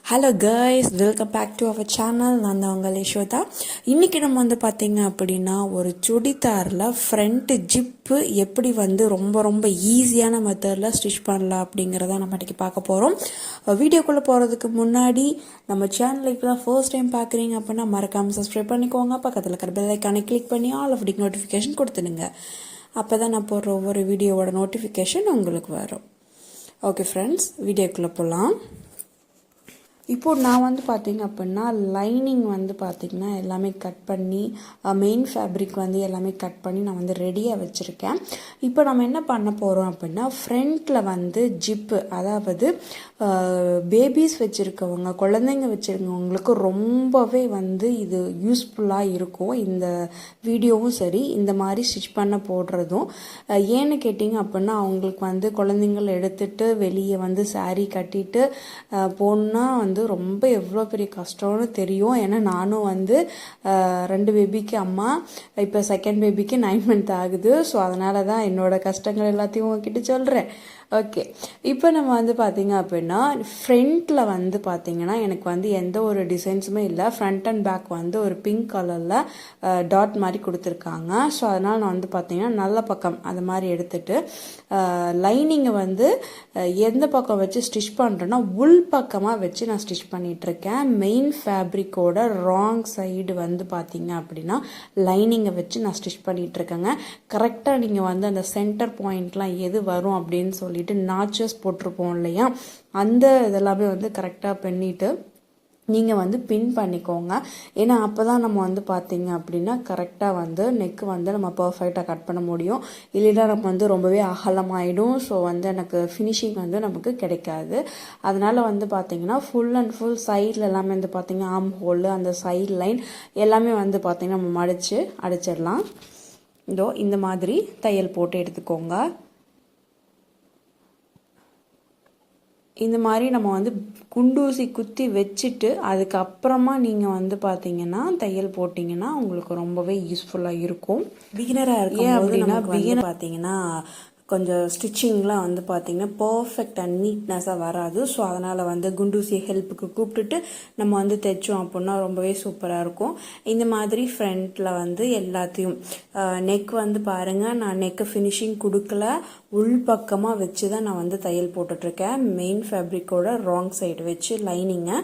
Hello guys, welcome back to our channel. நான் தான் உங்கள் யசோதா. இன்றைக்கி நம்ம பார்த்தீங்க அப்படின்னா ஒரு சுடிதாரில் ஃப்ரண்ட்டு ஜிப்பு எப்படி ரொம்ப ஈஸியான மெத்தடில் ஸ்டிச் பண்ணலாம் அப்படிங்கிறத நம்ம இன்றைக்கி பார்க்க போகிறோம். வீடியோக்குள்ளே போகிறதுக்கு முன்னாடி நம்ம சேனலுக்கு இப்போ தான் ஃபர்ஸ்ட் டைம் பார்க்குறீங்க அப்படின்னா மறக்காமல் சப்ஸ்கிரைப் பண்ணிக்கோங்க. பக்கத்தில் இருக்கிற பெல் ஐக்கானை கிளிக் பண்ணி ஆல் ஆஃப் நோட்டிஃபிகேஷன் கொடுத்துடுங்க. அப்போ தான் நான் போடுற ஒவ்வொரு வீடியோவோட நோட்டிஃபிகேஷன் உங்களுக்கு வரும். ஓகே ஃப்ரெண்ட்ஸ், வீடியோக்குள்ளே போகலாம். இப்போது நான் பார்த்தீங்க அப்படின்னா லைனிங் பார்த்திங்கன்னா எல்லாமே கட் பண்ணி மெயின் ஃபேப்ரிக் எல்லாமே கட் பண்ணி நான் ரெடியாக வச்சுருக்கேன். இப்போ நம்ம என்ன பண்ண போகிறோம் அப்படின்னா ஃப்ரண்ட்டில் ஜிப்பு, அதாவது பேபிஸ் வச்சுருக்கவங்க, குழந்தைங்க வச்சுருக்கவங்களுக்கு ரொம்பவே இது யூஸ்ஃபுல்லாக இருக்கும். இந்த வீடியோவும் சரி, இந்த மாதிரி ஸ்டிச் பண்ண போடுறதும். ஏன்னு கேட்டிங்க அப்படின்னா அவங்களுக்கு குழந்தைங்கள எடுத்துகிட்டு வெளியே சாரீ கட்டிட்டு போனால் ரொம்ப எவ்வளோ பெரிய கஷ்டம்னு தெரியும். ஏன்னா நானும் 2 பேபிக்கு அம்மா, இப்போ செகண்ட் பேபிக்கு 9 மந்த் ஆகுது. ஸோ அதனால தான் என்னோட கஷ்டங்கள் எல்லாத்தையும் உங்ககிட்ட சொல்கிறேன். ஓகே, இப்போ நம்ம பார்த்தீங்க அப்படின்னா ஃப்ரண்ட்டில் பார்த்தீங்கன்னா எனக்கு எந்த ஒரு டிசைன்ஸுமே இல்லை. ஃப்ரண்ட் அண்ட் பேக் ஒரு பிங்க் கலரில் டாட் மாதிரி கொடுத்துருக்காங்க. ஸோ அதனால் நான் பார்த்தீங்கன்னா நல்ல பக்கம் அது மாதிரி எடுத்துட்டு லைனிங்கை எந்த பக்கம் வச்சு ஸ்டிச் பண்ணுறேன்னா உள் பக்கமாக வச்சு நான் ஸ்டிச் பண்ணிகிட்ருக்கேன். மெயின் ஃபேப்ரிக்கோட ராங் சைடு பார்த்தீங்க அப்படின்னா லைனிங்கை வச்சு நான் ஸ்டிச் பண்ணிகிட்ருக்கேங்க. கரெக்டாக நீங்கள் அந்த சென்டர் பாயிண்ட்லாம் எது வரும் அப்படின்னு சொல்லிட்டு நாச்சஸ் போட்டிருப்போம் இல்லையா, அந்த இதெல்லாமே கரெக்டாக பண்ணிவிட்டு நீங்கள் பின் பண்ணிக்கோங்க. ஏன்னா அப்போ தான் நம்ம பார்த்தீங்க அப்படின்னா கரெக்டாக நெக்கு நம்ம பர்ஃபெக்டாக கட் பண்ண முடியும். இல்லைன்னா நம்ம ரொம்பவே அகலமாயிடும். ஸோ எனக்கு ஃபினிஷிங் நமக்கு கிடைக்காது. அதனால் பார்த்தீங்கன்னா ஃபுல் அண்ட் ஃபுல் சைடில் எல்லாமே பார்த்தீங்கன்னா ஆம் ஹோல், அந்த சைட் லைன் எல்லாமே பார்த்தீங்கன்னா நம்ம அடிச்சிடலாம். இதோ இந்த மாதிரி தையல் போட்டு எடுத்துக்கோங்க. இந்த மாதிரி நம்ம குண்டூசி குத்தி வச்சுட்டு அதுக்கப்புறமா நீங்கள் பார்த்தீங்கன்னா தையல் போட்டிங்கன்னா உங்களுக்கு ரொம்பவே யூஸ்ஃபுல்லாக இருக்கும். பிகினராக இருக்கும் அப்படின்னா பிகினர் பார்த்தீங்கன்னா கொஞ்சம் ஸ்டிச்சிங்லாம் பார்த்தீங்கன்னா பர்ஃபெக்ட் அண்ட் நீட்னஸாக வராது. ஸோ அதனால் குண்டூசி ஹெல்ப்புக்கு கூப்பிட்டுட்டு நம்ம தைச்சோம் அப்படின்னா ரொம்பவே சூப்பராக இருக்கும். இந்த மாதிரி ஃப்ரண்ட்டில் எல்லாத்தையும் நெக் பாருங்கள், நான் நெக்கு ஃபினிஷிங் கொடுக்கல, உள் பக்கமாக வச்சு தான் நான் தையல் போட்டுட்ருக்கேன். மெயின் ஃபேப்ரிக்கோட ராங் சைடு வச்சு லைனிங்கை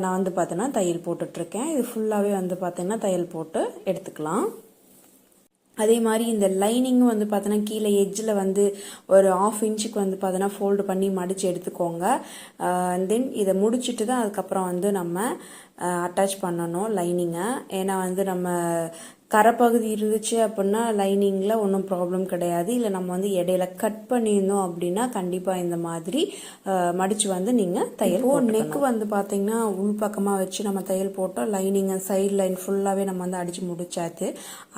நான் பார்த்தீங்கன்னா தையல் போட்டுட்ருக்கேன். இது ஃபுல்லாகவே பார்த்தீங்கன்னா தையல் போட்டு எடுத்துக்கலாம். அதே மாதிரி இந்த லைனிங்கும் பார்த்தோன்னா கீழே எட்ஜில் ஒரு 1/2 இன்ச்சுக்கு பார்த்தோன்னா ஃபோல்டு பண்ணி மடித்து எடுத்துக்கோங்க. தென் இதை முடிச்சுட்டு தான் அதுக்கப்புறம் நம்ம அட்டாச் பண்ணணும் லைனிங்கை. ஏன்னா நம்ம கரைப்பகுதி இருந்துச்சு அப்படின்னா லைனிங்கில் ஒன்றும் ப்ராப்ளம் கிடையாது. இல்லை நம்ம இடையில கட் பண்ணியிருந்தோம் அப்படின்னா கண்டிப்பாக இந்த மாதிரி மடித்து நீங்கள் தையல் நெக்கு பார்த்தீங்கன்னா உள் பக்கமாக வச்சு நம்ம தையல் போட்டோம். லைனிங்கை சைட் லைன் ஃபுல்லாகவே நம்ம அடித்து முடிச்சாச்சு.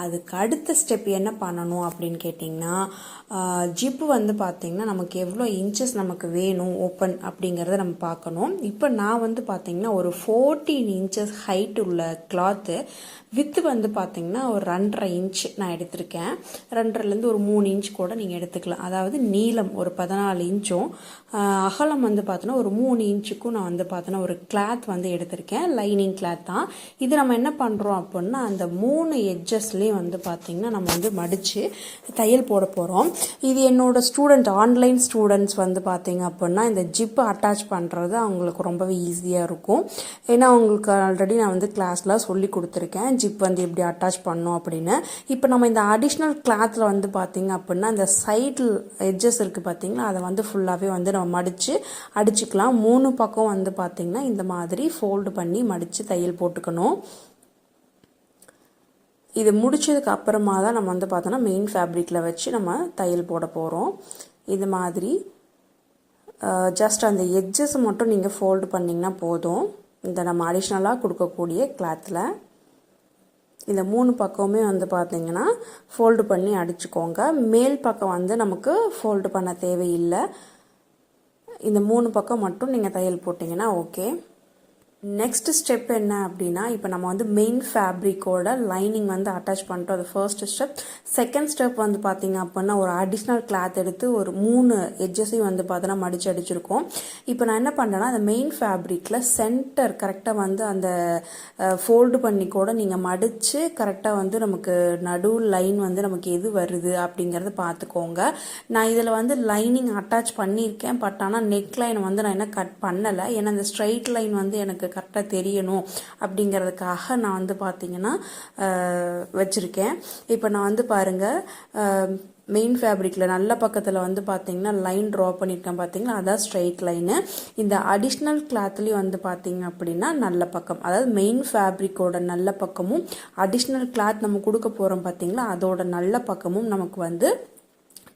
அதுக்கு அடுத்த ஸ்டெப் என்ன பண்ணணும் அப்படின்னு கேட்டிங்கன்னா ஜிப்பு பார்த்தீங்கன்னா நமக்கு எவ்வளோ இன்ச்சஸ் நமக்கு வேணும் ஓப்பன் அப்படிங்கிறத நம்ம பார்க்கணும். இப்போ நான் பார்த்தீங்கன்னா ஒரு 14 இன்ச்சஸ் ஹைட் உள்ள கிளாத்து வித்து பார்த்தீங்கன்னா ஒரு 2.5 இன்ச் நான் எடுத்திருக்கேன். 2.5லேருந்து ஒரு 3 இன்ச் கூட நீங்கள் எடுத்துக்கலாம். அதாவது நீளம் ஒரு 14 இன்ச்சும் அகலம் பார்த்தோன்னா ஒரு 3 இன்ச்சுக்கும் நான் பார்த்தோன்னா ஒரு கிளாத் எடுத்திருக்கேன். லைனிங் கிளாத் தான் இது. நம்ம என்ன பண்ணுறோம் அப்படின்னா அந்த 3 எட்ஜஸ்லேயும் பார்த்தீங்கன்னா நம்ம மடித்து தையல் போட போகிறோம். இது என்னோட ஸ்டூடெண்ட், ஆன்லைன் ஸ்டூடெண்ட்ஸ் பார்த்தீங்க அப்படின்னா இந்த ஜிப்பு அட்டாச் பண்ணுறது அவங்களுக்கு ரொம்பவே ஈஸியாக இருக்கும். ஏன்னா அவங்களுக்கு ஆல்ரெடி நான் கிளாஸில் சொல்லி கொடுத்துருக்கேன் ஜிப் எப்படி அட்டாச் பண்ணோம் அப்படின்னு. இப்போ நம்ம இந்த அடிஷ்னல் கிளாத்தில் பார்த்தீங்க அப்படின்னா இந்த சைடில் எட்ஜஸ் இருக்குது பார்த்தீங்களா, அதை ஃபுல்லாகவே நம்ம மடித்து அடிச்சுக்கலாம். 3 பக்கம் பார்த்தீங்கன்னா இந்த மாதிரி ஃபோல்டு பண்ணி மடித்து தையல் போட்டுக்கணும். இது முடிச்சதுக்கு அப்புறமா தான் நம்ம பார்த்தோன்னா மெயின் ஃபேப்ரிக்கில் வச்சு நம்ம தையல் போட போகிறோம். இது மாதிரி ஜஸ்ட் அந்த எட்ஜஸ் மட்டும் நீங்கள் ஃபோல்டு பண்ணிங்கன்னா போதும். இந்த நம்ம அடிஷ்னலாக கொடுக்கக்கூடிய கிளாத்தில் இந்த 3 பக்கமே பார்த்தீங்கன்னா ஃபோல்டு பண்ணி அடிச்சுக்கோங்க. மேல் பக்கம் நமக்கு ஃபோல்டு பண்ண தேவையில்லை. இந்த 3 பக்கம் மட்டும் நீங்கள் தையல் போட்டிங்கன்னா ஓகே. நெக்ஸ்ட் ஸ்டெப் என்ன அப்படின்னா, இப்போ நம்ம வந்து மெயின் ஃபேப்ரிக்கோட லைனிங் வந்து அட்டாச் பண்ணிட்டோம். அது ஃபர்ஸ்ட் ஸ்டெப். செகண்ட் ஸ்டெப் வந்து பார்த்தீங்க அப்படின்னா, ஒரு அடிஷ்னல் கிளாத் எடுத்து ஒரு 3 எட்ஜஸையும் வந்து பார்த்தோன்னா மடிச்சு அடிச்சிருக்கோம். இப்போ நான் என்ன பண்ணுறேன்னா, அந்த மெயின் ஃபேப்ரிக்கில் சென்டர் கரெக்டாக வந்து அந்த ஃபோல்டு பண்ணி கூட நீங்கள் மடித்து கரெக்டாக வந்து நமக்கு நடு லைன் வந்து நமக்கு எது வருது அப்படிங்கிறத பார்த்துக்கோங்க. நான் இதில் வந்து லைனிங் அட்டாச் பண்ணியிருக்கேன். பட் ஆனால் நெக் லைன் வந்து நான் என்ன கட் பண்ணலை. ஏன்னா அந்த ஸ்ட்ரைட் லைன் வந்து எனக்கு கரெக்டாக தெரியணும் அப்படிங்கிறதுக்காக நான் வந்து பார்த்தீங்கன்னா வச்சுருக்கேன். இப்போ நான் வந்து பாருங்கள், மெயின் ஃபேப்ரிக்கில் நல்ல பக்கத்தில் வந்து பார்த்தீங்கன்னா லைன் ட்ரா பண்ணியிருக்கேன் பார்த்தீங்களா, அதான் ஸ்ட்ரைட் லைனு. இந்த அடிஷ்னல் கிளாத்லேயும் வந்து பார்த்தீங்க அப்படின்னா நல்ல பக்கம், அதாவது மெயின் ஃபேப்ரிக்கோட நல்ல பக்கமும் அடிஷ்னல் கிளாத் நம்ம கொடுக்க போகிறோம் பார்த்தீங்களா, அதோட நல்ல பக்கமும் நமக்கு வந்து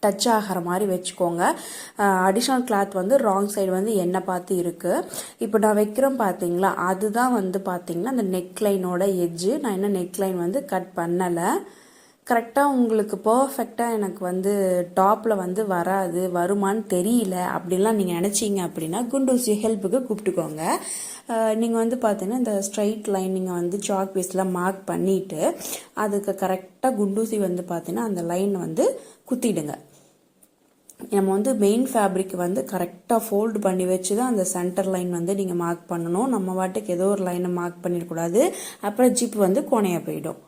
டச் ஆகிற மாதிரி வச்சுக்கோங்க. அடிஷ்னல் கிளாத் வந்து ராங் சைடு வந்து என்னை பார்த்து இருக்குது. இப்போ நான் வைக்கிறேன் பார்த்தீங்களா, அதுதான் வந்து பார்த்தீங்கன்னா அந்த நெக் லைனோட எட்ஜு. நான் இன்னும் நெக் லைன் வந்து கட் பண்ணலை. கரெக்டாக உங்களுக்கு பர்ஃபெக்டாக எனக்கு வந்து டாப்பில் வந்து வராது, வருமானு தெரியல அப்படின்லாம் நீங்கள் நினச்சிங்க அப்படின்னா குண்டூசி ஹெல்ப்புக்கு கூப்பிட்டுக்கோங்க. நீங்கள் வந்து பார்த்தீங்கன்னா இந்த ஸ்ட்ரைட் லைன் நீங்கள் வந்து சாக் பீஸில் மார்க் பண்ணிவிட்டு அதுக்கு கரெக்டாக குண்டூசி வந்து பார்த்தீங்கன்னா அந்த லைன் வந்து குத்திடுங்க. நம்ம வந்து மெயின் ஃபேப்ரிக் வந்து கரெக்டாக ஃபோல்டு பண்ணி வச்சு தான் அந்த சென்டர் லைன் வந்து நீங்கள் மார்க் பண்ணணும். நம்ம வாட்டுக்கு ஏதோ ஒரு லைனை மார்க் பண்ணிடக்கூடாது, அப்புறம் ஜிப் வந்து கோணையாக போயிடும்.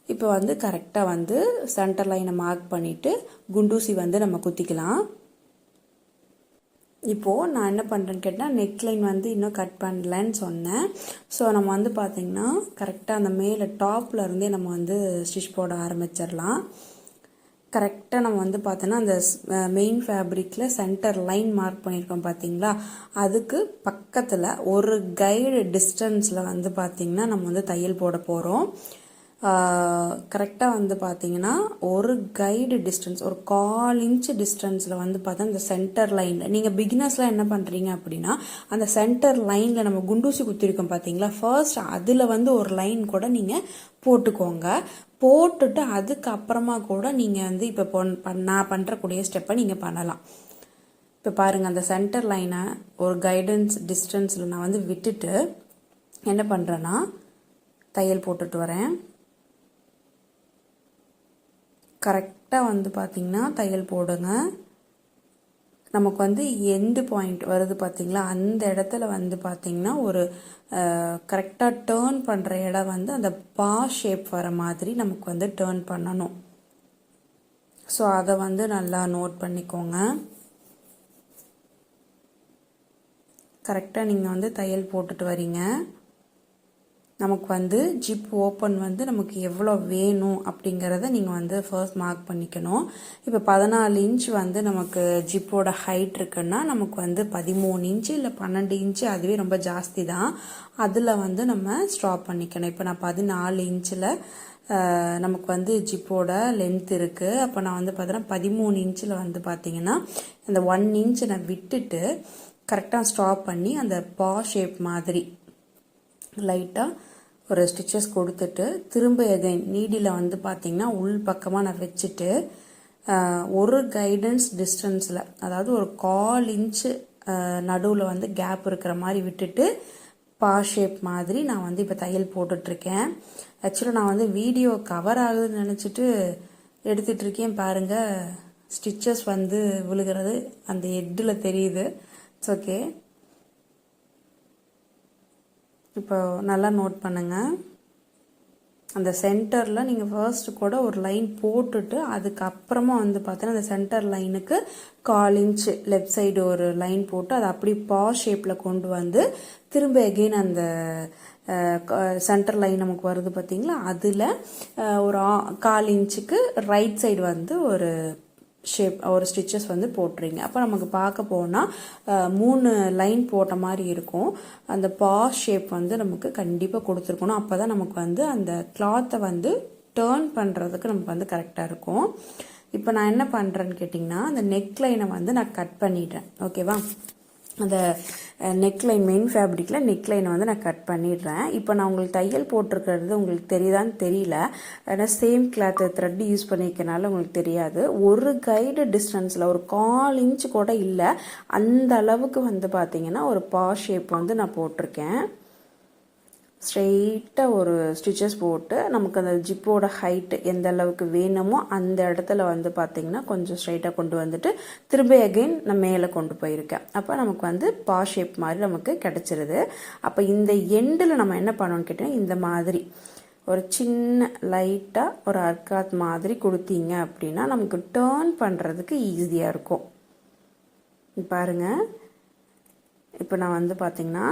இப்போ வந்து கரெக்டாக வந்து சென்டர் லைனை மார்க் பண்ணிவிட்டு குண்டூசி வந்து நம்ம குத்திக்கலாம். இப்போது நான் என்ன பண்ணுறேன்னு கேட்டால் நெக் லைன் வந்து இன்னும் கட் பண்ணலன்னு சொன்னேன். ஸோ நம்ம வந்து பார்த்திங்கன்னா கரெக்டாக அந்த மேலே டாப்பில் இருந்தே நம்ம வந்து ஸ்டிச் போட ஆரம்பிச்சிடலாம். கரெக்டாக நம்ம வந்து பார்த்தோன்னா அந்த மெயின் ஃபேப்ரிக்கில் சென்டர் லைன் மார்க் பண்ணியிருக்கோம் பார்த்தீங்களா, அதுக்கு பக்கத்தில் ஒரு கைடு டிஸ்டன்ஸில் வந்து பார்த்திங்கன்னா நம்ம வந்து தையல் போட போகிறோம். கரெக்டாக வந்து பார்த்தீங்கன்னா ஒரு கைடு டிஸ்டன்ஸ், ஒரு 1/4 இன்ச் டிஸ்டன்ஸில் வந்து பார்த்தா இந்த சென்டர் லைனில் நீங்கள் பிகினர்ஸ்லாம் என்ன பண்ணுறீங்க அப்படின்னா, அந்த சென்டர் லைனில் நம்ம குண்டூசி குத்திருக்கோம் பார்த்தீங்களா, ஃபர்ஸ்ட் அதில் வந்து ஒரு லைன் கூட நீங்கள் போட்டுக்கோங்க. போட்டுட்டு அதுக்கப்புறமா கூட நீங்கள் வந்து இப்போ நான் பண்ணுறக்கூடிய ஸ்டெப்பை நீங்கள் பண்ணலாம். இப்போ பாருங்கள், அந்த சென்டர் லைனை ஒரு கைடன்ஸ் டிஸ்டன்ஸில் நான் வந்து விட்டுட்டு என்ன பண்ணுறேன்னா தையல் போட்டுட்டு வரேன். கரெக்டாக வந்து பார்த்திங்கன்னா தையல் போடுங்க. நமக்கு வந்து எண்டு பாயிண்ட் வருது பார்த்திங்களா, அந்த இடத்துல வந்து பார்த்திங்கன்னா ஒரு கரெக்டாக டேர்ன் பண்ணுற இடம் வந்து அந்த பா ஷேப் வர மாதிரி நமக்கு வந்து டேர்ன் பண்ணணும். ஸோ அதை வந்து நல்லா நோட் பண்ணிக்கோங்க. கரெக்டாக நீங்கள் வந்து தையல் போட்டுட்டு வரீங்க. நமக்கு வந்து ஜிப் ஓப்பன் வந்து நமக்கு எவ்வளோ வேணும் அப்படிங்கிறத நீங்கள் வந்து ஃபர்ஸ்ட் மார்க் பண்ணிக்கணும். இப்போ 14 இன்ச் வந்து நமக்கு ஜிப்போட ஹைட் இருக்குன்னா நமக்கு வந்து 13 இன்ச்சு இல்லை 12 இன்ச்சு, அதுவே ரொம்ப ஜாஸ்தி தான். அதில் வந்து நம்ம ஸ்டாப் பண்ணிக்கணும். இப்போ நான் 14 இன்ச்சில் நமக்கு வந்து ஜிப்போட லென்த் இருக்குது. அப்போ நான் வந்து பார்த்தீங்கன்னா 13 இன்ச்சில் வந்து பார்த்தீங்கன்னா அந்த 1 இன்ச் நான் விட்டுட்டு கரெக்டாக ஸ்டாப் பண்ணி அந்த பா ஷேப் மாதிரி லைட்டாக ஒரு ஸ்டிச்சஸ் கொடுத்துட்டு திரும்ப எகைன் நீடியில் வந்து பார்த்திங்கன்னா உள் பக்கமாக நான் வச்சுட்டு ஒரு கைடன்ஸ் டிஸ்டன்ஸில், அதாவது ஒரு 1/4 இன்ச்சு நடுவில் வந்து கேப் இருக்கிற மாதிரி விட்டுட்டு பா ஷேப் மாதிரி நான் வந்து இப்போ தையல் போட்டுட்ருக்கேன். ஆக்சுவலாக நான் வந்து வீடியோ கவர் ஆகுதுன்னு நினச்சிட்டு எடுத்துகிட்ருக்கேன். பாருங்கள், ஸ்டிச்சஸ் வந்து விழுகிறது அந்த ஹெட்டில் தெரியுது. It's okay. இப்போ நல்லா நோட் பண்ணுங்கள். அந்த சென்டரில் நீங்கள் ஃபர்ஸ்ட் கூட ஒரு லைன் போட்டுட்டு அதுக்கப்புறமா வந்து பார்த்தீங்கன்னா அந்த சென்டர் லைனுக்கு 1/4 இன்ச்சு லெஃப்ட் சைடு ஒரு லைன் போட்டு அதை அப்படி பா ஷேப்பில் கொண்டு வந்து திரும்ப எகெயின் அந்த சென்டர் லைன் நமக்கு வருது பார்த்தீங்களா, அதில் ஒரு 1/4 இன்ச்சுக்கு ரைட் சைடு வந்து ஒரு ஷேப் ஒரு ஸ்டிச்சஸ் வந்து போட்டுறீங்க. அப்போ நமக்கு பார்க்க போனால் 3 லைன் போட்ட மாதிரி இருக்கும். அந்த பா ஷேப் வந்து நமக்கு கண்டிப்பாக கொடுத்துருக்கணும். அப்போ தான் நமக்கு வந்து அந்த கிளாத்தை வந்து டேர்ன் பண்ணுறதுக்கு நமக்கு வந்து கரெக்டாக இருக்கும். இப்போ நான் என்ன பண்ணுறேன்னு கேட்டிங்கன்னா, அந்த நெக் லைனை வந்து நான் கட் பண்ணிடுறேன். ஓகேவா, அந்த நெக் லைன் மெயின் ஃபேப்ரிக்கில் நெக் லைனை வந்து நான் கட் பண்ணிடுறேன். இப்போ நான் உங்களுக்கு தையல் போட்டிருக்கிறது உங்களுக்கு தெரியுதான்னு தெரியல, ஏன்னா சேம் கிளாத் த்ரெட் யூஸ் பண்ணிக்கிறனால உங்களுக்கு தெரியாது. ஒரு கைடு டிஸ்டன்ஸில் ஒரு 1/4 இன்ச்சு கூட இல்லை, அந்த அளவுக்கு வந்து பார்த்தீங்கன்னா ஒரு பா ஷேப் வந்து நான் போட்டிருக்கேன். ஸ்ட்ரெயிட்டாக ஒரு ஸ்டிச்சஸ் போட்டு நமக்கு அந்த ஜிப்போட ஹைட்டு எந்த அளவுக்கு வேணுமோ அந்த இடத்துல வந்து பார்த்திங்கன்னா கொஞ்சம் ஸ்ட்ரெயிட்டாக கொண்டு வந்துட்டு திரும்ப அகெயின் நான் மேலே கொண்டு போயிருக்கேன். அப்போ நமக்கு வந்து பா ஷேப் மாதிரி நமக்கு கிடச்சிருது. அப்போ இந்த எண்டில் நம்ம என்ன பண்ணணும்னு கேட்டிங்கன்னா இந்த மாதிரி ஒரு சின்ன லைட்டாக ஒரு அர்க்காத் மாதிரி கொடுத்தீங்க அப்படின்னா நமக்கு டேர்ன் பண்ணுறதுக்கு ஈஸியாக இருக்கும். பாருங்கள், இப்போ நான் வந்து பார்த்திங்கன்னா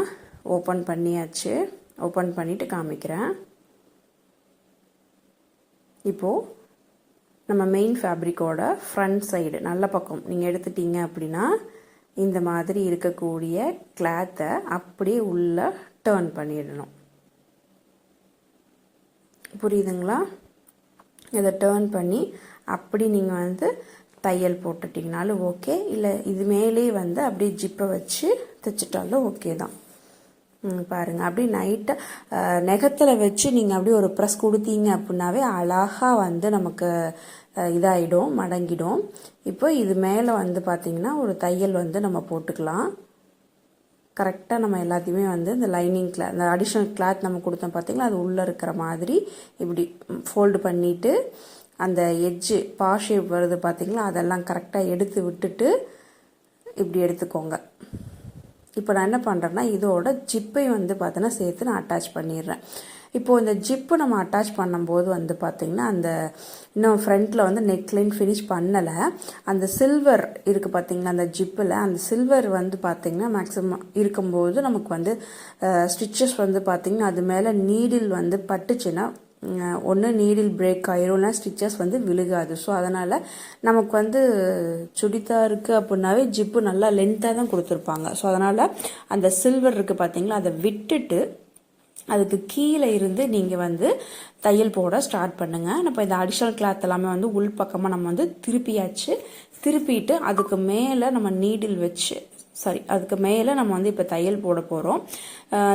ஓப்பன் பண்ணியாச்சு. ஓப்பன் பண்ணிவிட்டு காமிக்கிறேன். இப்போது நம்ம மெயின் ஃபேப்ரிக்கோட ஃப்ரண்ட் சைடு நல்ல பக்கம் நீங்கள் எடுத்துட்டீங்க அப்படின்னா இந்த மாதிரி இருக்கக்கூடிய கிளாத்தை அப்படியே உள்ளே டேர்ன் பண்ணிடணும். புரியுதுங்களா? இதை டேர்ன் பண்ணி அப்படி நீங்கள் வந்து தையல் போட்டுட்டிங்கனாலும் ஓகே, இல்லை இது மேலே வந்து அப்படியே ஜிப்பை வச்சு தைச்சிட்டாலும் ஓகே தான். பாருங்கள், அப்படி நைட்டாக நெகத்தில் வச்சு நீங்கள் அப்படியே ஒரு ப்ரெஸ் கொடுத்தீங்க அப்படின்னாவே அழகாக வந்து நமக்கு இதாகிடும், மடங்கிடும். இப்போ இது மேலே வந்து பார்த்திங்கன்னா ஒரு தையல் வந்து நம்ம போட்டுக்கலாம். கரெக்டாக நம்ம எல்லாத்தையுமே வந்து இந்த லைனிங் கிளாத், இந்த அடிஷ்னல் கிளாத் நம்ம கொடுத்தோம் பார்த்திங்களா, அது உள்ளே இருக்கிற மாதிரி இப்படி ஃபோல்டு பண்ணிவிட்டு அந்த எட்ஜு பா ஷேப் வருது பார்த்திங்களா, அதெல்லாம் கரெக்டாக எடுத்து விட்டுட்டு இப்படி எடுத்துக்கோங்க. இப்போ நான் என்ன பண்ணுறேன்னா இதோட ஜிப்பை வந்து பார்த்தோன்னா சேர்த்து நான் அட்டாச் பண்ணிடுறேன். இப்போது இந்த ஜிப்பு நம்ம அட்டாச் பண்ணும்போது வந்து பார்த்திங்கன்னா அந்த இன்னும் ஃப்ரண்ட்டில் வந்து நெக்லைன் ஃபினிஷ் பண்ணலை. அந்த சில்வர் இருக்குது பார்த்திங்களா அந்த ஜிப்பில், அந்த சில்வர் வந்து பார்த்திங்கன்னா மேக்ஸிமம் இருக்கும்போது நமக்கு வந்து ஸ்டிச்சஸ் வந்து பார்த்திங்கன்னா அது மேலே நீடில் வந்து பட்டுச்சுன்னா ஒன்று நீடில் பிரேக் ஆயிரும்னா ஸ்டிச்சஸ் வந்து விழுகாது. ஸோ அதனால் நமக்கு வந்து சுடிதாருக்கு அப்படின்னாவே ஜிப்பு நல்லா லென்த்தாக தான் கொடுத்துருப்பாங்க. ஸோ அதனால் அந்த சில்வர் இருக்குது பார்த்தீங்களா, அதை விட்டுட்டு அதுக்கு கீழே இருந்து நீங்கள் வந்து தையல் போட ஸ்டார்ட் பண்ணுங்கள். இப்போ இந்த அடிஷ்னல் கிளாத் எல்லாமே வந்து உள் பக்கமாக நம்ம வந்து திருப்பிட்டு அதுக்கு மேலே நம்ம நீடில் வச்சு அதுக்கு மேலே நம்ம வந்து இப்போ தையல் போட போகிறோம்.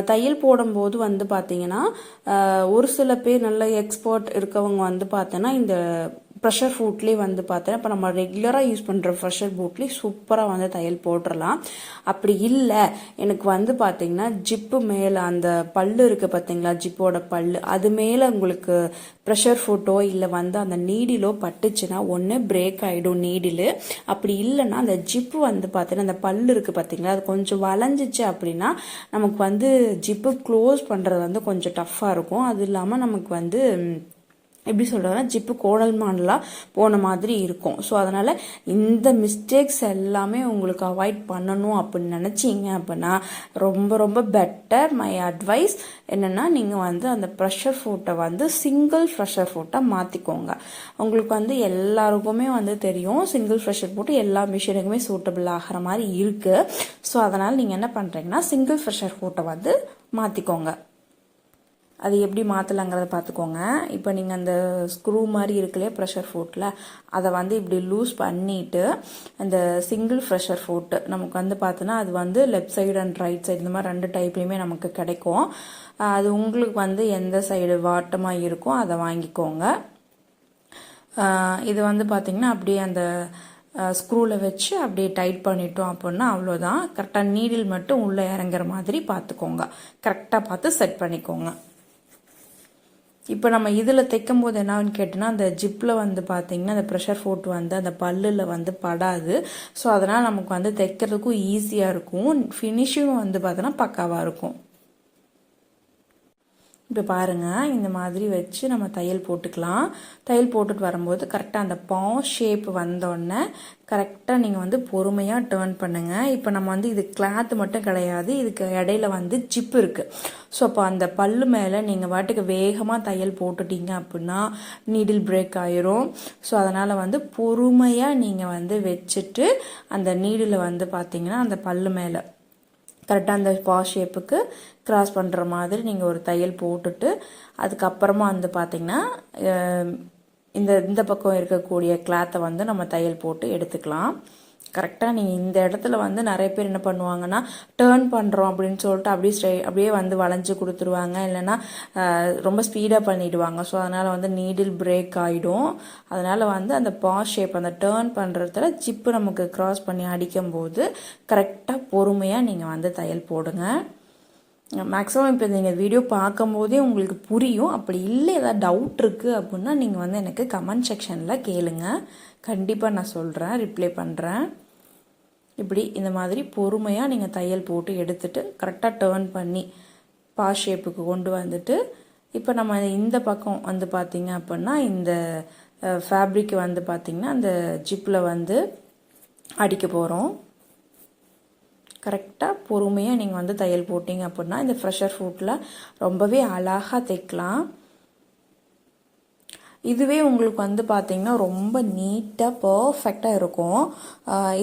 தையல் போடும்போது வந்து பார்த்திங்கன்னா ஒரு சில பேர் நல்ல எக்ஸ்பர்ட் இருக்கவங்க வந்து பார்த்தோன்னா இந்த ப்ரெஷர் ஃபுட்லேயே வந்து பார்த்தோன்னா இப்போ நம்ம ரெகுலராக யூஸ் பண்ணுற ப்ரெஷர் ஃபுட்லேயே சூப்பராக வந்து தையல் போட்டுடலாம். அப்படி இல்லை எனக்கு வந்து பார்த்திங்கன்னா ஜிப்பு மேலே அந்த பல்லு இருக்குது பார்த்திங்களா, ஜிப்போட பல்லு அது மேலே உங்களுக்கு ப்ரெஷர் ஃபுட்டோ இல்லை வந்து அந்த நீடிலோ பட்டுச்சுன்னா ஒன்று பிரேக் ஆகிடும் நீடிலு. அப்படி இல்லைன்னா அந்த ஜிப்பு வந்து பார்த்தீங்கன்னா அந்த பல்லு இருக்குது பார்த்திங்களா, அது கொஞ்சம் வளைஞ்சிச்சு அப்படின்னா நமக்கு வந்து ஜிப்பு க்ளோஸ் பண்ணுறது வந்து கொஞ்சம் டஃப்பாக இருக்கும். அது இல்லாமல் நமக்கு வந்து எப்படி சொல்கிறதுனா ஜிப்பு கோடல் மாடலாக போன மாதிரி இருக்கும். ஸோ அதனால் இந்த மிஸ்டேக்ஸ் எல்லாமே உங்களுக்கு அவாய்ட் பண்ணணும் அப்படின்னு நினச்சிங்க அப்படின்னா ரொம்ப ரொம்ப பெட்டர். மை அட்வைஸ் என்னென்னா நீங்கள் வந்து அந்த ப்ரெஷர் ஃபுட்டை வந்து சிங்கிள் ப்ரெஷர் ஃபுட்டாக மாற்றிக்கோங்க. உங்களுக்கு வந்து எல்லாருக்குமே வந்து தெரியும் சிங்கிள் ப்ரெஷர் ஃபுட்டு எல்லா மிஷினுக்குமே சூட்டபிள் ஆகிற மாதிரி இருக்குது. ஸோ அதனால் நீங்கள் என்ன பண்ணுறீங்கன்னா சிங்கிள் ப்ரெஷர் ஃபுட்டை வந்து மாற்றிக்கோங்க. அது எப்படி மாற்றலாங்கிறத பார்த்துக்கோங்க. இப்போ நீங்கள் அந்த ஸ்க்ரூ மாதிரி இருக்குல்லையே ப்ரெஷர் ஃபுட்டில், அதை வந்து இப்படி லூஸ் பண்ணிவிட்டு அந்த சிங்கிள் ப்ரெஷர் ஃபுட்டு நமக்கு வந்து பார்த்தோன்னா அது வந்து left side and right side இந்த மாதிரி 2 டைப்லேயுமே நமக்கு கிடைக்கும். அது உங்களுக்கு வந்து எந்த சைடு வாட்டமாக இருக்கோ அதை வாங்கிக்கோங்க. இது வந்து பார்த்திங்கன்னா அப்படியே அந்த ஸ்க்ரூவில் வச்சு அப்படியே டைட் பண்ணிட்டோம் அப்படின்னா அவ்வளோதான். கரெக்டாக நீடில் மட்டும் உள்ளே இறங்குற மாதிரி பார்த்துக்கோங்க. கரெக்டாக பார்த்து செட் பண்ணிக்கோங்க. இப்போ நம்ம இதில் தைக்கும் போது என்னான்னு கேட்டோன்னா அந்த ஜிப்பில் வந்து பார்த்திங்கன்னா அந்த ப்ரெஷர் ஃபுட் வந்து அந்த பல்லில் வந்து படாது. ஸோ அதனால் நமக்கு வந்து தைக்கிறதுக்கும் ஈஸியாக இருக்கும். ஃபினிஷிங்கும் வந்து பார்த்தோன்னா பக்காவாக இருக்கும். இப்போ பாருங்கள், இந்த மாதிரி வச்சு நம்ம தையல் போட்டுக்கலாம். தையல் போட்டுட்டு வரும்போது கரெக்டாக அந்த பா ஷேப் வந்தோடனே கரெக்டாக நீங்கள் வந்து பொறுமையாக டேர்ன் பண்ணுங்கள். இப்போ நம்ம வந்து இது கிளாத் மட்டும் கிடையாது, இதுக்கு இடையில வந்து ஜிப்பு இருக்குது. ஸோ அப்போ அந்த பல்லு மேலே நீங்கள் வாட்டுக்கு வேகமாக தையல் போட்டுட்டீங்க அப்படின்னா நீடில் பிரேக் ஆயிரும். ஸோ அதனால் வந்து பொறுமையாக நீங்கள் வந்து வச்சுட்டு அந்த நீடில் வந்து பார்த்தீங்கன்னா அந்த பல்லு மேலே கரெக்டாக அந்த பா ஷேப்புக்கு கிராஸ் பண்ணுற மாதிரி நீங்கள் ஒரு தையல் போட்டுட்டு அதுக்கப்புறமா வந்து பார்த்திங்கன்னா இந்த பக்கம் இருக்கக்கூடிய கிளாத்தை வந்து நம்ம தையல் போட்டு எடுத்துக்கலாம். கரெக்டாக நீங்கள் இந்த இடத்துல வந்து நிறைய பேர் என்ன பண்ணுவாங்கன்னா டேர்ன் பண்ணுறோம் அப்படின்னு சொல்லிட்டு அப்படியே வந்து வளைஞ்சு கொடுத்துருவாங்க, இல்லைன்னா ரொம்ப ஸ்பீடாக பண்ணிவிடுவாங்க. ஸோ அதனால் வந்து நீடில் பிரேக் ஆகிடும். அதனால் வந்து அந்த பா ஷேப் அந்த டேர்ன் பண்ணுறதுல ஜிப்பு நமக்கு கிராஸ் பண்ணி அடிக்கும்போது கரெக்டாக பொறுமையாக நீங்கள் வந்து தையல் போடுங்க. மேக்ஸிமம் இப்போ நீங்கள் வீடியோ பார்க்கும்போதே உங்களுக்கு புரியும். அப்படி இல்லை ஏதாவது டவுட் இருக்குது அப்படின்னா நீங்கள் வந்து எனக்கு கமெண்ட் செக்ஷனில் கேளுங்க. கண்டிப்பாக நான் சொல்கிறேன், ரிப்ளை பண்ணுறேன். இப்படி இந்த மாதிரி பொறுமையாக நீங்கள் தையல் போட்டு எடுத்துகிட்டு கரெக்டாக டேர்ன் பண்ணி பாஸ் ஷேப்புக்கு கொண்டு வந்துட்டு இப்போ நம்ம இந்த பக்கம் வந்து பார்த்திங்க அப்படின்னா இந்த ஃபேப்ரிக் வந்து பார்த்திங்கன்னா அந்த ஜிப்பில் வந்து அடிக்க போகிறோம். கரெக்டாக பொறுமையாக நீங்கள் வந்து தையல் போட்டிங்க அப்படின்னா இந்த ஃப்ரெஷர் ஃபுட்டில் ரொம்பவே அழகாக தைக்கலாம். இதுவே உங்களுக்கு வந்து பார்த்திங்கன்னா ரொம்ப நீட்டாக பர்ஃபெக்டாக இருக்கும்.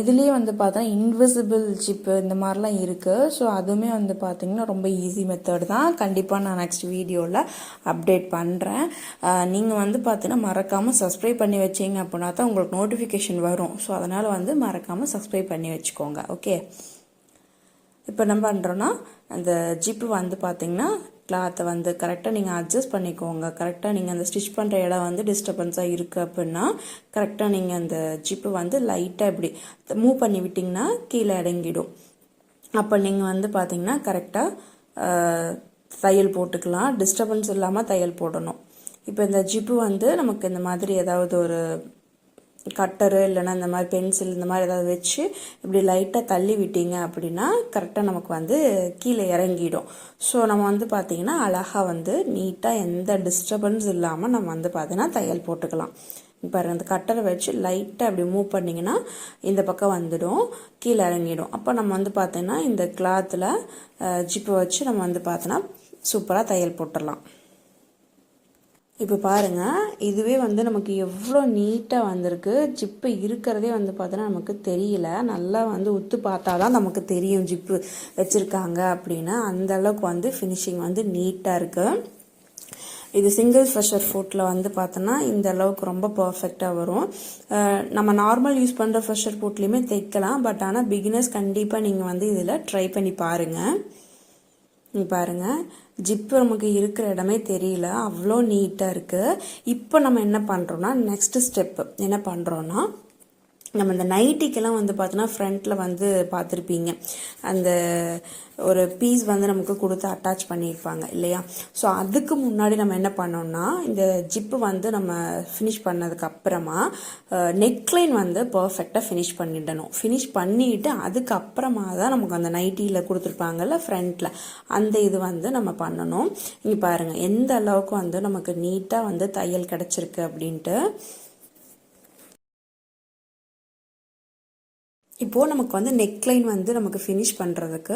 இதுலேயே வந்து பார்த்தோன்னா இன்விசிபிள் ஜிப்பு இந்த மாதிரிலாம் இருக்குது. ஸோ அதுவுமே வந்து பார்த்திங்கன்னா ரொம்ப ஈஸி மெத்தட் தான். கண்டிப்பாக நான் நெக்ஸ்ட் வீடியோவில் அப்டேட் பண்ணுறேன். நீங்கள் வந்து பார்த்தீங்கன்னா மறக்காமல் சப்ஸ்கிரைப் பண்ணி வச்சிங்க அப்படின்னா தான் உங்களுக்கு நோட்டிஃபிகேஷன் வரும். ஸோ அதனால் வந்து மறக்காமல் சப்ஸ்கிரைப் பண்ணி வச்சுக்கோங்க. ஓகே, இப்போ என்ன பண்ணுறோன்னா அந்த ஜிப்பு வந்து பார்த்திங்கன்னா கிளாத்தை வந்து கரெக்டாக நீங்கள் அட்ஜஸ்ட் பண்ணிக்கோங்க. கரெக்டாக நீங்கள் அந்த ஸ்டிச் பண்ணுற இடம் வந்து டிஸ்டர்பன்ஸாக இருக்குது அப்படின்னா கரெக்டாக நீங்கள் அந்த ஜிப்பு வந்து லைட்டாக இப்படி மூவ் பண்ணி விட்டிங்கன்னா கீழே இறங்கிடும். அப்போ நீங்கள் வந்து பார்த்தீங்கன்னா கரெக்டாக தையல் போட்டுக்கலாம். டிஸ்டர்பன்ஸ் இல்லாமல் தையல் போடணும். இப்போ இந்த ஜிப்பு வந்து நமக்கு இந்த மாதிரி ஏதாவது ஒரு கட்டரு இல்லைன்னா இந்த மாதிரி பென்சில் இந்த மாதிரி ஏதாவது வச்சு இப்படி லைட்டாக தள்ளி விட்டீங்க அப்படின்னா கரெக்டாக நமக்கு வந்து கீழே இறங்கிடும். ஸோ நம்ம வந்து பார்த்திங்கன்னா அழகாக வந்து நீட்டாக எந்த டிஸ்டர்பன்ஸ் இல்லாமல் நம்ம வந்து பார்த்திங்கன்னா தையல் போட்டுக்கலாம். பாருங்கள், அந்த கட்டரை வச்சு லைட்டாக அப்படி மூவ் பண்ணிங்கன்னா இந்த பக்கம் வந்துடும், கீழே இறங்கிடும். அப்போ நம்ம வந்து பார்த்திங்கன்னா இந்த கிளாத்தில் ஜிப்பை வச்சு நம்ம வந்து பார்த்தோன்னா சூப்பராக தையல் போட்டுடலாம். இப்போ பாருங்கள், இதுவே வந்து நமக்கு எவ்வளோ நீட்டாக வந்திருக்கு. ஜிப்பு இருக்கிறதே வந்து பார்த்தோன்னா நமக்கு தெரியல. நல்லா வந்து உத்து பார்த்தா தான் நமக்கு தெரியும் ஜிப்பு வச்சுருக்காங்க அப்படின்னா. அந்த அளவுக்கு வந்து ஃபினிஷிங் வந்து நீட்டாக இருக்குது. இது சிங்கிள் ஃப்ரெஷர் ஃபுட்டில் வந்து பார்த்தோன்னா இந்த அளவுக்கு ரொம்ப பர்ஃபெக்டாக வரும். நம்ம நார்மல் யூஸ் பண்ணுற ஃப்ரெஷர் ஃபுட்லேயுமே தைக்கலாம். பட் ஆனால் பிகினர்ஸ் கண்டிப்பாக நீங்கள் வந்து இதில் ட்ரை பண்ணி பாருங்கள். பாருங்கள், ஜிப்பு நமக்கு இருக்கிற இடமே தெரியல, அவ்வளோ நீட்டாக இருக்குது. இப்போ நம்ம என்ன பண்ணுறோன்னா நெக்ஸ்ட் ஸ்டெப்பு என்ன பண்ணுறோன்னா நம்ம இந்த நைட்டிக்கெல்லாம் வந்து பார்த்தோன்னா ஃப்ரண்ட்டில் வந்து பார்த்துருப்பீங்க, அந்த ஒரு பீஸ் வந்து நமக்கு கொடுத்து அட்டாச் பண்ணியிருப்பாங்க இல்லையா. ஸோ அதுக்கு முன்னாடி நம்ம என்ன பண்ணோம்னா இந்த ஜிப்பு வந்து நம்ம ஃபினிஷ் பண்ணதுக்கு அப்புறமா நெக்லைன் வந்து பர்ஃபெக்டாக ஃபினிஷ் பண்ணிடணும். ஃபினிஷ் பண்ணிட்டு அதுக்கப்புறமா தான் நமக்கு அந்த நைட்டியில் கொடுத்துருப்பாங்கல்ல ஃப்ரண்ட்டில், அந்த இது வந்து நம்ம பண்ணணும். இங்கே பாருங்கள் எந்த அளவுக்கு வந்து நமக்கு நீட்டாக வந்து தையல் கிடச்சிருக்கு அப்படின்ட்டு. இப்போது நமக்கு வந்து நெக்லைன் வந்து நமக்கு ஃபினிஷ் பண்ணுறதுக்கு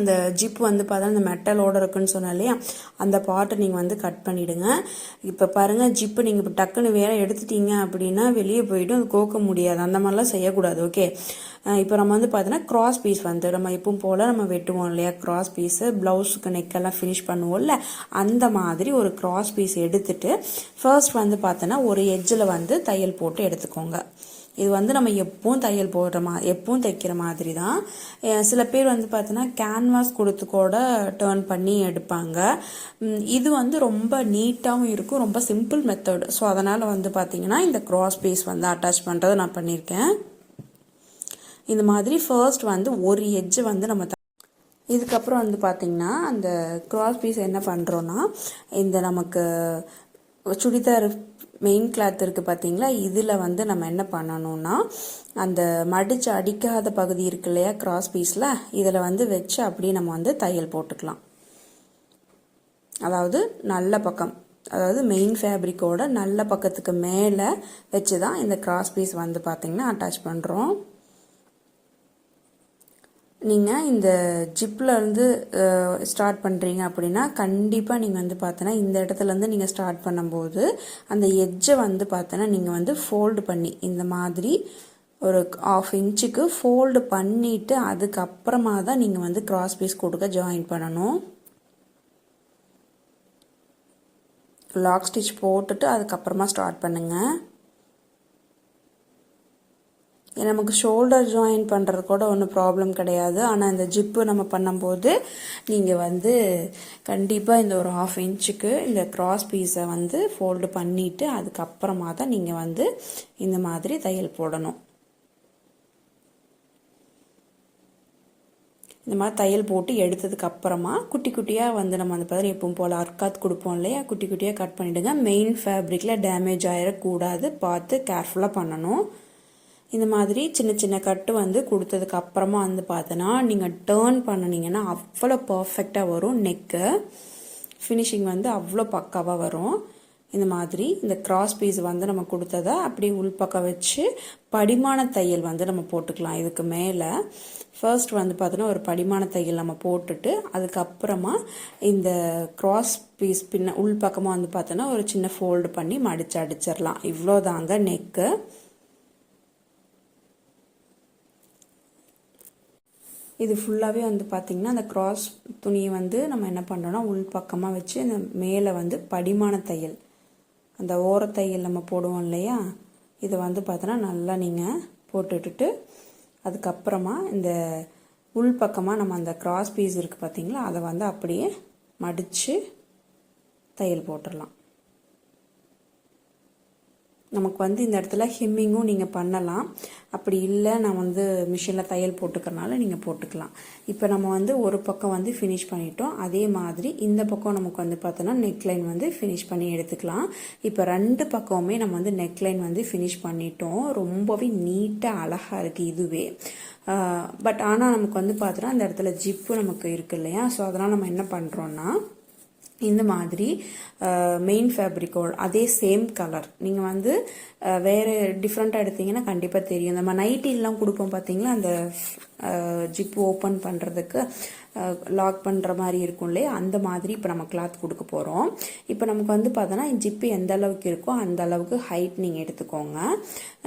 அந்த ஜிப் வந்து பார்த்தா அந்த மெட்டலோடு இருக்குன்னு சொன்னால் இல்லையா, அந்த பார்ட்டை நீங்கள் வந்து கட் பண்ணிவிடுங்க. இப்போ பாருங்கள், ஜிப்பு நீங்கள் இப்போ டக்குன்னு வேறு எடுத்துட்டீங்க அப்படின்னா வெளியே போய்ட்டு அது கோக்க முடியாது. அந்த மாதிரிலாம் செய்யக்கூடாது. ஓகே, இப்போ நம்ம வந்து பார்த்தோன்னா கிராஸ் பீஸ் வந்து நம்ம எப்பவும் போல் நம்ம வெட்டுவோம் இல்லையா, கிராஸ் பீஸு ப்ளவுஸுக்கு நெக்கெல்லாம் ஃபினிஷ் பண்ணுவோம்ல, அந்த மாதிரி ஒரு கிராஸ் பீஸ் எடுத்துட்டு ஃபர்ஸ்ட் வந்து பார்த்தோன்னா ஒரு எட்ஜில் வந்து தையல் போட்டு எடுத்துக்கோங்க. இது வந்து நம்ம எப்பவும் தையல் போடுற எப்பவும் தைக்கிற மாதிரி தான். சில பேர் வந்து பார்த்தோன்னா கேன்வாஸ் கொடுத்து கூட டேர்ன் பண்ணி எடுப்பாங்க. இது வந்து ரொம்ப நீட்டாகவும் இருக்கும், ரொம்ப சிம்பிள் மெத்தட். ஸோ அதனால் வந்து பார்த்தீங்கன்னா இந்த கிராஸ் பீஸ் வந்து அட்டாச் பண்ணுறதை நான் பண்ணியிருக்கேன். இந்த மாதிரி ஃபர்ஸ்ட் வந்து ஒரு எட்ஜு வந்து நம்ம இதுக்கப்புறம் வந்து பார்த்திங்கன்னா அந்த கிராஸ் பீஸ் என்ன பண்ணுறோன்னா இந்த நமக்கு சுடிதார் மெயின் கிளாத் இருக்குது பார்த்தீங்களா, இதில் வந்து நம்ம என்ன பண்ணணும்னா அந்த மடித்து அடிக்காத பகுதி இருக்கு இல்லையா கிராஸ் பீஸில், இதில் வந்து வச்சு அப்படியே நம்ம வந்து தையல் போட்டுக்கலாம். அதாவது நல்ல பக்கம், அதாவது மெயின் ஃபேப்ரிக்கோட நல்ல பக்கத்துக்கு மேலே வச்சு தான் இந்த கிராஸ் பீஸ் வந்து பார்த்திங்கன்னா அட்டாச் பண்ணுறோம். நீங்கள் இந்த ஜிப்பில் இருந்து ஸ்டார்ட் பண்ணுறீங்க அப்படின்னா கண்டிப்பாக நீங்கள் வந்து பார்த்தோன்னா இந்த இடத்துலேருந்து நீங்கள் ஸ்டார்ட் பண்ணும்போது அந்த எட்ஜை வந்து பார்த்தோன்னா நீங்கள் வந்து ஃபோல்டு பண்ணி இந்த மாதிரி ஒரு 1/2 இன்ச்சுக்கு ஃபோல்டு பண்ணிவிட்டு அதுக்கப்புறமா தான் நீங்கள் வந்து கிராஸ் பீஸ் கொடுக்க ஜாயின் பண்ணணும். லாக் ஸ்டிச் போட்டுட்டு அதுக்கப்புறமா ஸ்டார்ட் பண்ணுங்கள். நமக்கு ஷோல்டர் ஜாயின் பண்ணுறது கூட ஒன்றும் ப்ராப்ளம் கிடையாது. ஆனால் இந்த ஜிப்பு நம்ம பண்ணும்போது நீங்கள் வந்து கண்டிப்பாக இந்த ஒரு 1/2 இன்ச்சுக்கு இந்த கிராஸ் பீஸை வந்து ஃபோல்டு பண்ணிவிட்டு அதுக்கப்புறமா தான் நீங்கள் வந்து இந்த மாதிரி தையல் போடணும். இந்த மாதிரி தையல் போட்டு எடுத்ததுக்கப்புறமா குட்டி குட்டியாக வந்து நம்ம அந்த மாதிரி எப்பவும் போல் அர்க்காத் கொடுப்போம் இல்லையா, குட்டி குட்டியாக கட் பண்ணிவிடுங்க. மெயின் ஃபேப்ரிக்கில் டேமேஜ் ஆகிடக்கூடாது, பார்த்து கேர்ஃபுல்லாக பண்ணணும். இந்த மாதிரி சின்ன சின்ன கட்டு வந்து கொடுத்ததுக்கு அப்புறமா வந்து பார்த்தோன்னா நீங்கள் டேர்ன் பண்ணினீங்கன்னா அவ்வளோ பர்ஃபெக்டாக வரும். நெக்கு ஃபினிஷிங் வந்து அவ்வளோ பக்காவாக வரும். இந்த மாதிரி இந்த கிராஸ் பீஸ் வந்து நம்ம கொடுத்ததை அப்படி உள்பக்கம் வச்சு படிமான தையல் வந்து நம்ம போட்டுக்கலாம். இதுக்கு மேலே ஃபர்ஸ்ட் வந்து பார்த்தோன்னா ஒரு படிமான தையல் நம்ம போட்டுட்டு அதுக்கப்புறமா இந்த கிராஸ் பீஸ் பின்ன உள்பக்கமாக வந்து பார்த்தோன்னா ஒரு சின்ன ஃபோல்டு பண்ணி மடித்து அடிச்சிடலாம். இவ்வளோதாங்க நெக்கு. இது ஃபுல்லாகவே வந்து பார்த்திங்கன்னா அந்த கிராஸ் துணியை வந்து நம்ம என்ன பண்ணுறோன்னா உள்பக்கமாக வச்சு அந்த மேலே வந்து படிமான தையல், அந்த ஓரத்தையல் நம்ம போடுவோம் இல்லையா, இதை வந்து பார்த்தோன்னா நல்லா நீங்கள் போட்டுட்டு அதுக்கப்புறமா இந்த உள்பக்கமாக நம்ம அந்த கிராஸ் பீஸ் இருக்குது பார்த்திங்களா, அதை வந்து அப்படியே மடித்து தையல் போட்டுடலாம். நமக்கு வந்து இந்த இடத்துல ஹெம்மிங்கும் நீங்கள் பண்ணலாம். அப்படி இல்லை நான் வந்து மிஷினில் தையல் போட்டுக்கிறனால நீங்கள் போட்டுக்கலாம். இப்போ நம்ம வந்து ஒரு பக்கம் வந்து ஃபினிஷ் பண்ணிட்டோம். அதே மாதிரி இந்த பக்கம் நமக்கு வந்து பார்த்தோன்னா நெக்லைன் வந்து ஃபினிஷ் பண்ணி எடுத்துக்கலாம். இப்போ ரெண்டு பக்கமுமே நம்ம வந்து நெக்லைன் வந்து ஃபினிஷ் பண்ணிட்டோம். ரொம்பவே நீட்டாக அழகாக இருக்குது இதுவே. பட் ஆனால் நமக்கு வந்து பார்த்தோன்னா இந்த இடத்துல ஜிப்பு நமக்கு இருக்குது இல்லையா, ஸோ அதனால் நம்ம என்ன பண்ணுறோன்னா இந்த மாதிரி மெயின் ஃபேப்ரிக்கோட அதே சேம் கலர் நீங்கள் வந்து வேறு டிஃப்ரெண்ட்டாக எடுத்தீங்கன்னா கண்டிப்பாக தெரியும். நம்ம நைட்டிலாம் கொடுப்போம் பார்த்தீங்களா, அந்த ஜிப்பு ஓப்பன் பண்ணுறதுக்கு லாக் பண்ணுற மாதிரி இருக்கும் இல்லையா, அந்த மாதிரி இப்போ நம்ம கிளாத் கொடுக்க போகிறோம். இப்போ நமக்கு வந்து பார்த்தோன்னா ஜிப்பு எந்த அளவுக்கு இருக்கோ அந்த அளவுக்கு ஹைட் நீங்கள் எடுத்துக்கோங்க.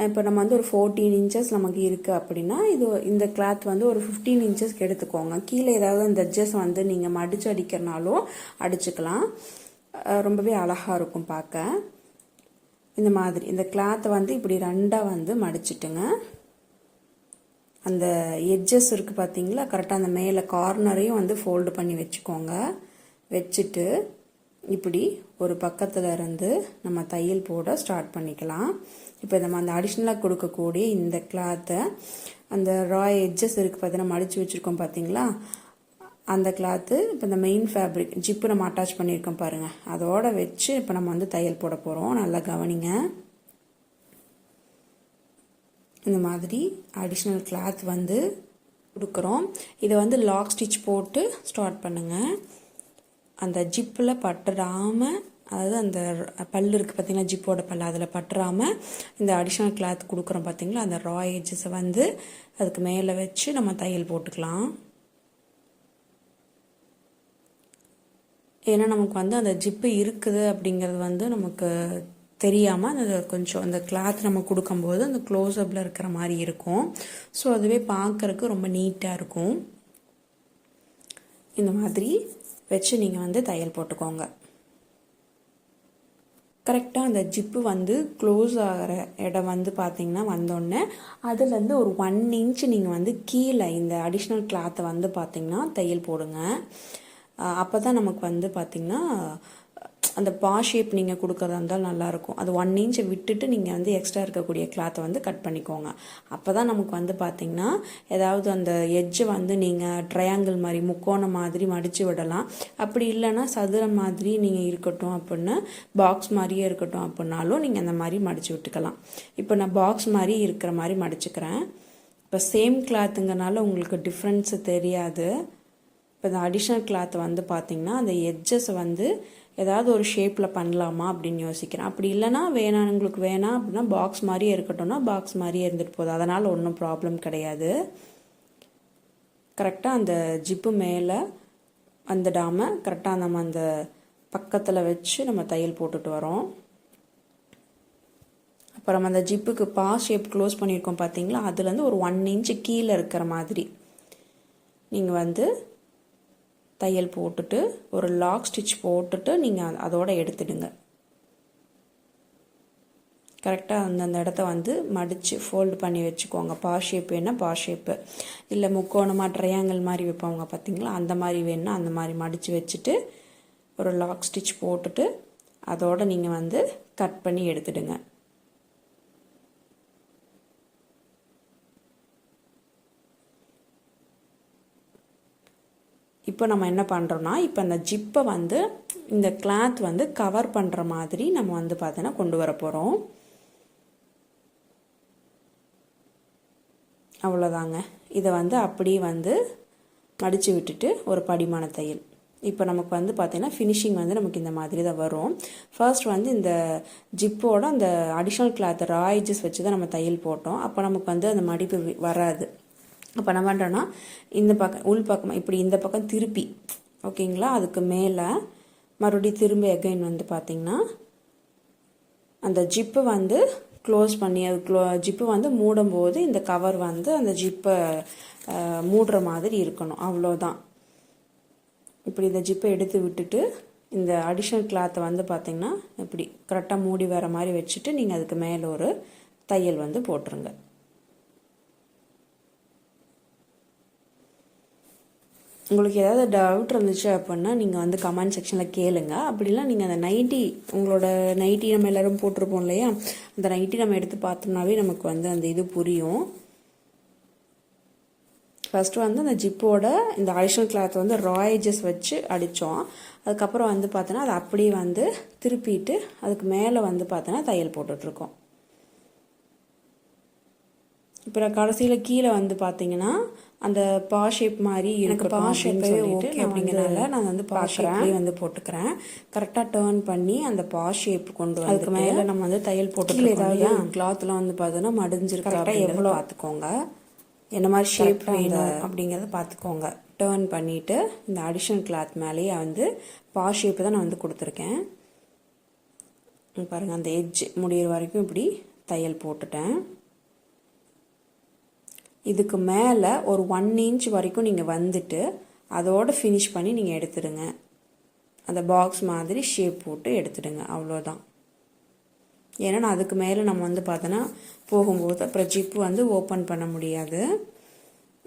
இப்போ நம்ம வந்து ஒரு 14 இன்ச்சஸ் நமக்கு இருக்குது அப்படின்னா இந்த கிளாத் வந்து ஒரு 15 இன்ச்சஸ்க்கு எடுத்துக்கோங்க. கீழே ஏதாவது இந்த எட்ஜஸ் வந்து நீங்கள் மடித்து அடிக்கிறனாலும் அடிச்சுக்கலாம். ரொம்பவே அழகாக இருக்கும் பார்க்க. இந்த மாதிரி இந்த கிளாத்தை வந்து இப்படி ரெண்டாக வந்து மடிச்சிட்டுங்க. அந்த எட்ஜஸ் இருக்குது பார்த்தீங்களா, கரெக்டாக அந்த மேலே கார்னரையும் வந்து ஃபோல்டு பண்ணி வச்சுக்கோங்க. வச்சுட்டு இப்படி ஒரு பக்கத்தில் இருந்து நம்ம தையல் போட ஸ்டார்ட் பண்ணிக்கலாம். இப்போ நம்ம அந்த அடிஷ்னலாக கொடுக்கக்கூடிய இந்த கிளாத்தை அந்த ராய் எட்ஜஸ் இருக்குது பார்த்தீங்கன்னா மடித்து வச்சுருக்கோம் பார்த்தீங்களா, அந்த கிளாத்து இப்போ இந்த மெயின் ஃபேப்ரிக் ஜிப்பு நம்ம அட்டாச் பண்ணியிருக்கோம் பாருங்கள், அதோடு வச்சு இப்போ நம்ம வந்து தையல் போட போகிறோம். நல்லா கவனிங்க. இந்த மாதிரி அடிஷ்னல் கிளாத் வந்து கொடுக்குறோம். இதை வந்து லாக் ஸ்டிச் போட்டு ஸ்டார்ட் பண்ணுங்கள். அந்த ஜிப்பில் பட்டுறாமல், அதாவது அந்த பல் இருக்குது பார்த்தீங்கன்னா ஜிப்போட பல், அதில் பட்டுறாமல் இந்த அடிஷ்னல் கிளாத் கொடுக்குறோம் பார்த்தீங்களா, அந்த ரா எட்ஜஸை வந்து அதுக்கு மேலே வச்சு நம்ம தையல் போட்டுக்கலாம். ஏன்னா நமக்கு வந்து அந்த ஜிப்பு இருக்குது அப்படிங்கிறது வந்து நமக்கு தெரியாமல் அந்த கொஞ்சம் அந்த கிளாத் நம்ம கொடுக்கும்போது அந்த க்ளோஸ்அப்பில் இருக்கிற மாதிரி இருக்கும். ஸோ அதுவே பார்க்குறதுக்கு ரொம்ப நீட்டாக இருக்கும். இந்த மாதிரி வச்சு நீங்கள் வந்து தையல் போட்டுக்கோங்க. கரெக்டாக அந்த ஜிப்பு வந்து க்ளோஸ் ஆகிற இடம் வந்து பார்த்திங்கன்னா வந்தோடனே அதுலேருந்து ஒரு 1 இன்ச் நீங்கள் வந்து கீழே இந்த அடிஷ்னல் கிளாத்தை வந்து பார்த்திங்கன்னா தையல் போடுங்க. அப்போ தான் நமக்கு வந்து பார்த்திங்கன்னா அந்த பா ஷேப் நீங்கள் கொடுக்குறதா இருந்தாலும் நல்லாயிருக்கும். அது 1 இன்ச்சை விட்டுட்டு நீங்கள் வந்து எக்ஸ்ட்ரா இருக்கக்கூடிய கிளாத்தை வந்து கட் பண்ணிக்கோங்க. அப்போ தான் நமக்கு வந்து பார்த்திங்கன்னா ஏதாவது அந்த எட்ஜை வந்து நீங்கள் ட்ரையாங்கிள் மாதிரி முக்கோணம் மாதிரி மடித்து விடலாம். அப்படி இல்லைன்னா சதுரம் மாதிரி நீங்கள் இருக்கட்டும் அப்படின்னு பாக்ஸ் மாதிரியே இருக்கட்டும் அப்படின்னாலும் நீங்கள் அந்த மாதிரி மடித்து விட்டுக்கலாம். இப்போ நான் பாக்ஸ் மாதிரி இருக்கிற மாதிரி மடிச்சுக்கிறேன். இப்போ சேம் கிளாத்துங்கனால உங்களுக்கு டிஃப்ரென்ஸு தெரியாது. இப்போ இந்த அடிஷ்னல் கிளாத் வந்து பார்த்திங்கன்னா அந்த எட்ஜஸ் வந்து ஏதாவது ஒரு ஷேப்பில் பண்ணலாமா அப்படின்னு யோசிக்கிறேன். அப்படி இல்லைனா உங்களுக்கு வேணாம் அப்படின்னா பாக்ஸ் மாதிரியே இருக்கட்டும்னா பாக்ஸ் மாதிரியே இருந்துட்டு போகுது, அதனால் ஒன்றும் ப்ராப்ளம் கிடையாது. கரெக்டாக அந்த ஜிப்பு மேலே வந்துடாமல் கரெக்டாக நம்ம அந்த பக்கத்தில் வச்சு நம்ம தையல் போட்டுட்டு வரோம். அப்புறம் அந்த ஜிப்புக்கு பா ஷேப் க்ளோஸ் பண்ணியிருக்கோம் பார்த்தீங்களா, அதுலேருந்து ஒரு 1 இன்ச்சு கீழே இருக்கிற மாதிரி நீங்கள் வந்து தையல் போட்டுட்டு ஒரு லாக் ஸ்டிச் போட்டுட்டு நீங்கள் அதோட எடுத்துடுங்க. கரெக்டாக அந்த இடத்த வந்து மடித்து ஃபோல்டு பண்ணி வச்சுக்கோங்க. பா ஷேப் வேணால் பா ஷேப்பு, இல்லை முக்கோணமாக ட்ரையாங்கிள் மாதிரி வைப்பாங்க பார்த்தீங்களா, அந்த மாதிரி வேணுன்னா அந்த மாதிரி மடித்து வச்சுட்டு ஒரு லாக் ஸ்டிச் போட்டுட்டு அதோடு நீங்கள் வந்து கட் பண்ணி எடுத்துடுங்க. இப்போ நம்ம என்ன பண்ணுறோன்னா, இப்போ அந்த ஜிப்பை வந்து இந்த கிளாத் வந்து கவர் பண்ணுற மாதிரி நம்ம வந்து பார்த்தோன்னா கொண்டு வர போகிறோம். அவ்வளோதாங்க. இதை வந்து அப்படியே வந்து மடித்து விட்டுட்டு ஒரு படிமான தையல். இப்போ நமக்கு வந்து பார்த்திங்கன்னா ஃபினிஷிங் வந்து நமக்கு இந்த மாதிரி தான் வரும். ஃபர்ஸ்ட் வந்து இந்த ஜிப்போட அந்த அடிஷ்னல் கிளாத் ரா எட்ஜஸ் வச்சு தான் நம்ம தையல் போட்டோம். அப்போ நமக்கு வந்து அந்த மடிப்பு வராது. அப்போ என்ன பண்ணுறோன்னா, இந்த பக்கம் உள் பக்கம் இப்படி இந்த பக்கம் திருப்பி, ஓகேங்களா, அதுக்கு மேலே மறுபடியும் திரும்ப எகைன் வந்து பார்த்திங்கன்னா அந்த ஜிப்பு வந்து க்ளோஸ் பண்ணி அது ஜிப்பு வந்து மூடும்போது இந்த கவர் வந்து அந்த ஜிப்பை மூடுற மாதிரி இருக்கணும். அவ்வளோதான். இப்படி இந்த ஜிப்பை எடுத்து விட்டுட்டு இந்த அடிஷ்னல் கிளாத்தை வந்து பார்த்திங்கன்னா இப்படி கரெக்டாக மூடி வர மாதிரி வச்சுட்டு நீங்கள் அதுக்கு மேலே ஒரு தையல் வந்து போட்டுருங்க. உங்களுக்கு ஏதாவது டவுட் இருந்துச்சு அப்படின்னா நீங்கள் வந்து கமெண்ட் செக்ஷனில் கேளுங்க. அப்படிலாம் நீங்கள் அந்த நைட்டி, உங்களோட நைட்டி நம்ம எல்லோரும் போட்டிருப்போம் இல்லையா, அந்த நைட்டி நம்ம எடுத்து பார்த்தோம்னாவே நமக்கு வந்து அந்த இது புரியும். ஃபஸ்ட்டு வந்து அந்த ஜிப்போட இந்த அடிஷ்னல் கிளாத் வந்து ரா எட்ஜஸ் வச்சு அடித்தோம். அதுக்கப்புறம் வந்து பார்த்தோன்னா அதை அப்படியே வந்து திருப்பிட்டு அதுக்கு மேலே வந்து பார்த்தோன்னா தையல் போட்டுட்ருக்கோம். இப்போ கடைசியில் கீழே வந்து பார்த்தீங்கன்னா அந்த பா ஷேப் மாதிரி எனக்கு பா ஷேப்பே ஓகே அப்படிங்கிறனால நான் வந்து பா ஷேப்லேயே வந்து போட்டுக்கிறேன். கரெக்டாக டேர்ன் பண்ணி அந்த பா ஷேப் கொண்டு வந்து அதுக்கு மேலே நம்ம வந்து தையல் போட்டு ஏதாவது கிளாத்லாம் வந்து பார்த்தோன்னா மடிஞ்சிருக்கா எவ்வளோ பார்த்துக்கோங்க, என்ன மாதிரி ஷேப் வேணும் அப்படிங்கிறத பார்த்துக்கோங்க. டேர்ன் பண்ணிவிட்டு இந்த அடிஷ்னல் கிளாத் மேலேயே வந்து பா ஷேப்பு தான் நான் வந்து கொடுத்துருக்கேன். பாருங்கள், அந்த எட்ஜ் முடிகிற வரைக்கும் இப்படி தையல் போட்டுட்டேன். இதுக்கு மேலே ஒரு 1 இன்ச் வரைக்கும் நீங்கள் வந்துட்டு அதோடு ஃபினிஷ் பண்ணி நீங்கள் எடுத்துடுங்க. அந்த பாக்ஸ் மாதிரி ஷேப் போட்டு எடுத்துடுங்க. அவ்வளோதான். ஏன்னா அதுக்கு மேலே நம்ம வந்து பார்த்தோன்னா போகும்போது அப்புறம் ஜிப்பு வந்து ஓப்பன் பண்ண முடியாது.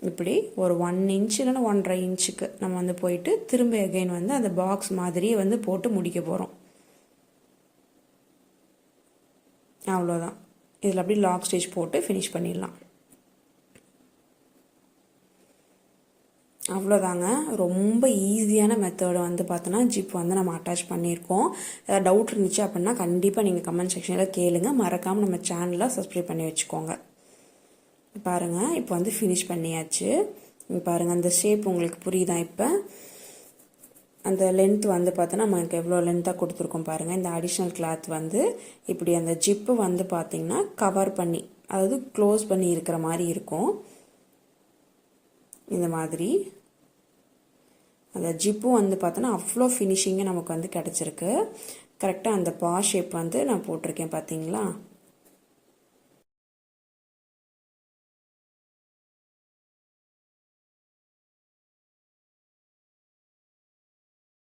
இப்படி ஒரு 1 இன்ச் இல்லைன்னா 1.5 இன்ச்சுக்கு நம்ம வந்து போயிட்டு திரும்ப எகைன் வந்து அந்த பாக்ஸ் மாதிரியே வந்து போட்டு முடிக்க போகிறோம். அவ்வளோதான். இதில் அப்படி லாக் ஸ்டிச் போட்டு ஃபினிஷ் பண்ணிடலாம். அவ்வளோதாங்க. ரொம்ப ஈஸியான மெத்தடை வந்து பார்த்தோன்னா ஜிப் வந்து நம்ம அட்டாச் பண்ணியிருக்கோம். ஏதாவது டவுட் இருந்துச்சு அப்படின்னா கண்டிப்பாக நீங்கள் கமெண்ட் செக்ஷனில் கேளுங்க. மறக்காமல் நம்ம சேனலை சப்ஸ்கிரைப் பண்ணி வச்சுக்கோங்க. பாருங்கள், இப்போ வந்து ஃபினிஷ் பண்ணியாச்சு. பாருங்கள், அந்த ஷேப் உங்களுக்கு புரியுதா? இப்போ அந்த லென்த் வந்து பார்த்தோன்னா நமக்கு எவ்வளோ லென்த்தாக கொடுத்துருக்கோம் பாருங்கள். இந்த அடிஷ்னல் கிளாத் வந்து இப்படி அந்த ஜிப்பு வந்து பார்த்திங்கன்னா கவர் பண்ணி, அதாவது க்ளோஸ் பண்ணி இருக்கிற மாதிரி இருக்கும். இந்த மாதிரி அந்த ஜிப்பும் வந்து பார்த்தோன்னா அவ்வளோ ஃபினிஷிங்காக நமக்கு வந்து கிடச்சிருக்கு. கரெக்டாக அந்த பா ஷேப் வந்து நான் போட்டிருக்கேன் பார்த்தீங்களா?